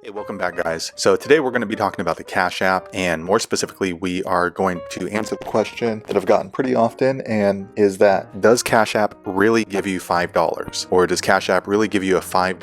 Hey, welcome back, guys. So today we're going to be talking about the Cash App, and more specifically, we are going to answer the question that I've gotten pretty often, and is that, does Cash App really give you $5? Or does Cash App really give you a $5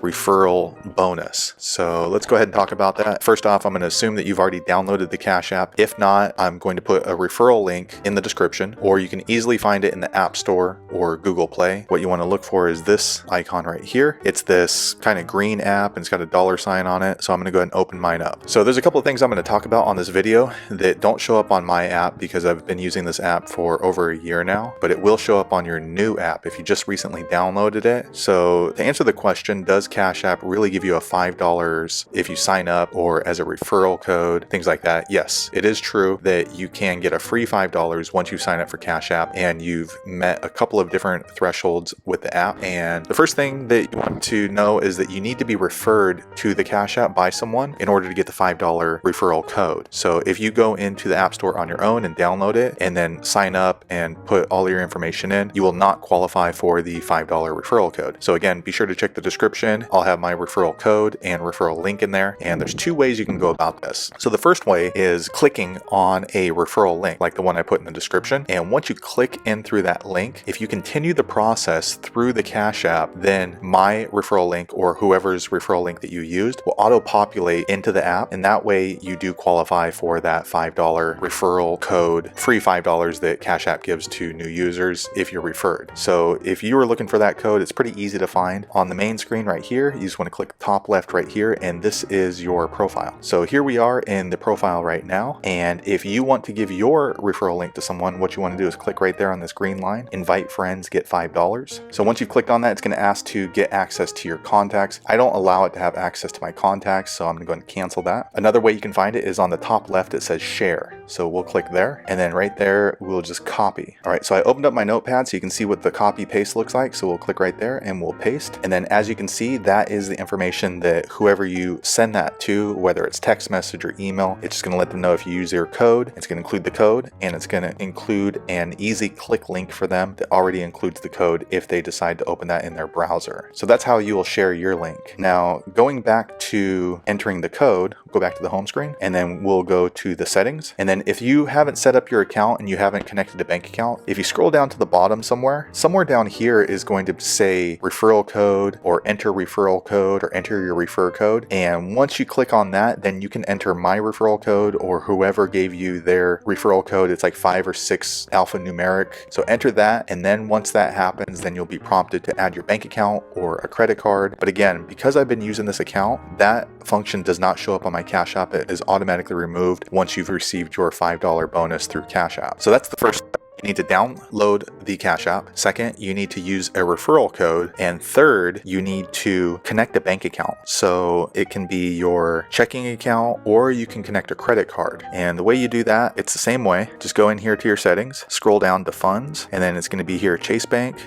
referral bonus? So let's go ahead and talk about that. First off, I'm going to assume that you've already downloaded the Cash App. If not, I'm going to put a referral link in the description, or you can easily find it in the App Store or Google Play. What you want to look for is this icon right here. It's this kind of green app, and it's got a dollar sign on it, so I'm going to go ahead and open mine up. So there's a couple of things I'm going to talk about on this video that don't show up on my app because I've been using this app for over a year now, but it will show up on your new app if you just recently downloaded it. So to answer the question, does Cash App really give you a $5 if you sign up or as a referral code, things like that? Yes, it is true that you can get a free $5 once you sign up for Cash App and you've met a couple of different thresholds with the app. And the first thing that you want to know is that you need to be referred to the Cash App by someone in order to get the $5 referral code. So if you go into the App Store on your own and download it and then sign up and put all your information in, you will not qualify for the $5 referral code. So again, be sure to check the description. I'll have my referral code and referral link in there. And there's two ways you can go about this. So the first way is clicking on a referral link like the one I put in the description. And once you click in through that link, if you continue the process through the Cash App, then my referral link or whoever's referral link that you used will auto-populate into the app, and that way you do qualify for that $5 referral code, free $5 that Cash App gives to new users if you're referred. So if you were looking for that code, it's pretty easy to find. On the main screen right here, you just want to click top left right here, and this is your profile. So here we are in the profile right now, and if you want to give your referral link to someone, what you want to do is click right there on this green line, invite friends, get $5. So once you've clicked on that, it's going to ask to get access to your contacts. I don't allow it to have access to my contacts, so I'm going to go ahead and cancel that. Another way you can find it is on the top left. It says share. So we'll click there, and then right there, we'll just copy. All right, so I opened up my notepad so you can see what the copy paste looks like. So we'll click right there and we'll paste. And then as you can see, that is the information that whoever you send that to, whether it's text message or email, it's just going to let them know if you use their code. It's going to include the code, and it's going to include an easy click link for them that already includes the code if they decide to open that in their browser. So that's how you will share your link. Now, going back to entering the code, go back to the home screen, and then we'll go to the settings. And then if you haven't set up your account and you haven't connected a bank account, if you scroll down to the bottom somewhere down here is going to say referral code or enter referral code or enter your refer code. And once you click on that, then you can enter my referral code or whoever gave you their referral code. It's like 5 or 6 alphanumeric. So enter that, and then once that happens, then you'll be prompted to add your bank account or a credit card. But again, because I've been using this account, that function does not show up on my Cash App. It is automatically removed once you've received your $5 bonus through Cash App. So that's the first step. You need to download the Cash App. Second, you need to use a referral code. And third, you need to connect a bank account. So it can be your checking account, or you can connect a credit card. And the way you do that, it's the same way. Just go in here to your settings, scroll down to funds, and then it's going to be here Chase Bank.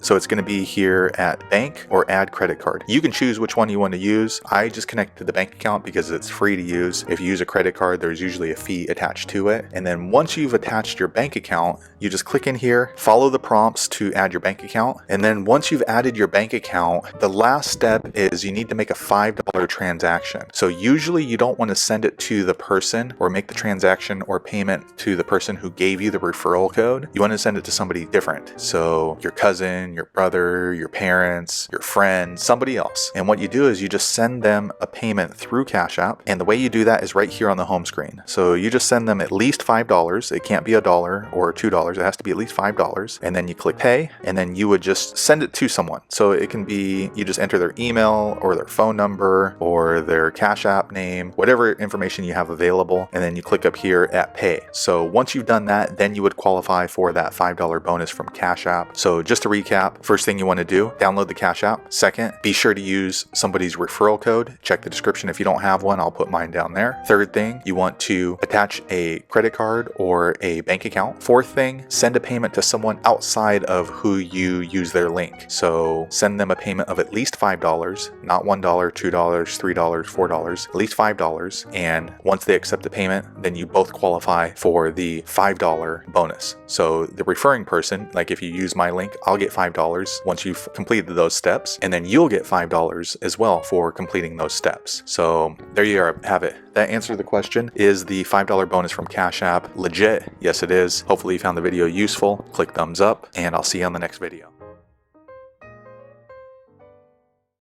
So it's going to be here at bank or add credit card. You can choose which one you want to use. I just connect to the bank account because it's free to use. If you use a credit card, there's usually a fee attached to it. And then once you've attached your bank account, you just click in here, follow the prompts to add your bank account. And then once you've added your bank account, the last step is you need to make a $5 transaction. So usually you don't want to send it to the person or make the transaction or payment to the person who gave you the referral code. You want to send it to somebody different. So your cousin, your brother, your parents, your friend, somebody else. And what you do is you just send them a payment through Cash App. And the way you do that is right here on the home screen. So you just send them at least $5. It can't be $1 or $2. It has to be at least $5. And then you click pay, and then you would just send it to someone. So it can be, you just enter their email or their phone number or their Cash App name, whatever information you have available. And then you click up here at pay. So once you've done that, then you would qualify for that $5 bonus from Cash App. So just to recap, first thing you want to do, download the Cash App. Second, be sure to use somebody's referral code. Check the description. If you don't have one, I'll put mine down there. Third thing, you want to attach a credit card or a bank account. Fourth thing, thing, send a payment to someone outside of who you use their link. So send them a payment of at least $5, not $1, $2, $3, $4, at least $5. And once they accept the payment, then you both qualify for the $5 bonus. So the referring person, like if you use my link, I'll get $5 once you've completed those steps, and then you'll get $5 as well for completing those steps. So there you have it. That answers the question. Is the $5 bonus from Cash App legit? Yes, it is. Hopefully you found the video useful. Click thumbs up, and I'll see you on the next video.